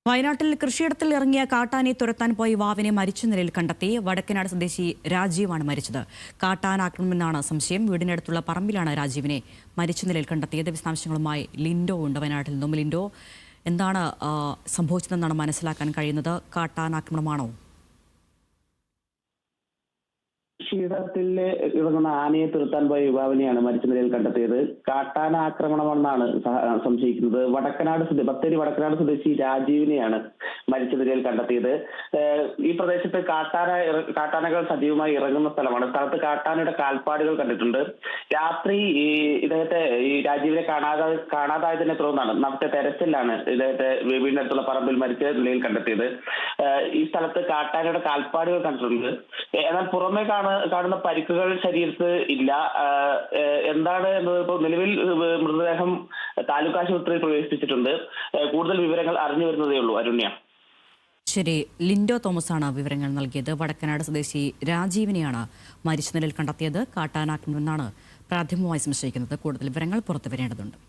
വയനാട്ടിൽ കൃഷിയിടത്തിൽ ഇറങ്ങിയ കാട്ടാനെ തുരത്താൻ പോയി യുവാവിനെ മരിച്ച നിലയിൽ കണ്ടെത്തി. വടക്കനാട് സ്വദേശി രാജീവാണ് മരിച്ചത്. കാട്ടാനാക്രമണമെന്നാണ് സംശയം. വീടിനടുത്തുള്ള പറമ്പിലാണ് രാജീവിനെ മരിച്ച നിലയിൽ കണ്ടെത്തിയത്. വിശദാംശങ്ങളുമായി ലിൻഡോ ഉണ്ട് വയനാട്ടിൽ നിന്നും. ലിൻഡോ, എന്താണ് സംഭവിച്ചതെന്നാണ് മനസ്സിലാക്കാൻ കഴിയുന്നത്? കാട്ടാനാക്രമണമാണോ? കൃഷിയിടത്തിൽ ഇറങ്ങുന്ന ആനയെ തുരത്താൻ പോയ യുവാവിനെയാണ് മരിച്ച നിലയിൽ കണ്ടെത്തിയത്. കാട്ടാന ആക്രമണമെന്നാണ് സംശയിക്കുന്നത്. ബത്തേരി വടക്കനാട് സ്വദേശി രാജീവിനെയാണ് മരിച്ച നിലയിൽ കണ്ടെത്തിയത്. ഈ പ്രദേശത്ത് കാട്ടാനകൾ സജീവമായി ഇറങ്ങുന്ന സ്ഥലമാണ്. സ്ഥലത്ത് കാട്ടാനയുടെ കാൽപ്പാടുകൾ കണ്ടിട്ടുണ്ട്. രാത്രി ഈ രാജീവിനെ കാണാതായതിനെ തുടർന്നാണ് നടത്തിയ തെരച്ചിലാണ് ഇദ്ദേഹത്തെ വീടിനടുത്തുള്ള പറമ്പിൽ മരിച്ച നിലയിൽ കണ്ടെത്തിയത്. ഈ സ്ഥലത്ത് കാട്ടാനയുടെ കാൽപ്പാടുകൾ കണ്ടിട്ടുണ്ട്. എന്നാൽ പുറമെ കാണുന്ന പരിക്കുകൾ ശരീരത്ത് ഇല്ല. എന്താണ് എന്നത് ഇപ്പോൾ നിലവിൽ മൃതദേഹം താലൂക്ക് ആശുപത്രിയിൽ പ്രവേശിപ്പിച്ചിട്ടുണ്ട്. കൂടുതൽ വിവരങ്ങൾ അറിഞ്ഞു വരുന്നതേ ഉള്ളൂ. അരുണ്യ. ശരി, ലിൻഡോ തോമസ് ആണ് വിവരങ്ങൾ നൽകിയത്. വടക്കനാട് സ്വദേശി രാജീവിനെയാണ് മരിച്ച നിലയിൽ കണ്ടെത്തിയത്. കാട്ടാനാക്രമണമെന്നാണ് പ്രാഥമികമായി സംശയിക്കുന്നത്. കൂടുതൽ വിവരങ്ങൾ പുറത്തു വരേണ്ടതുണ്ട്.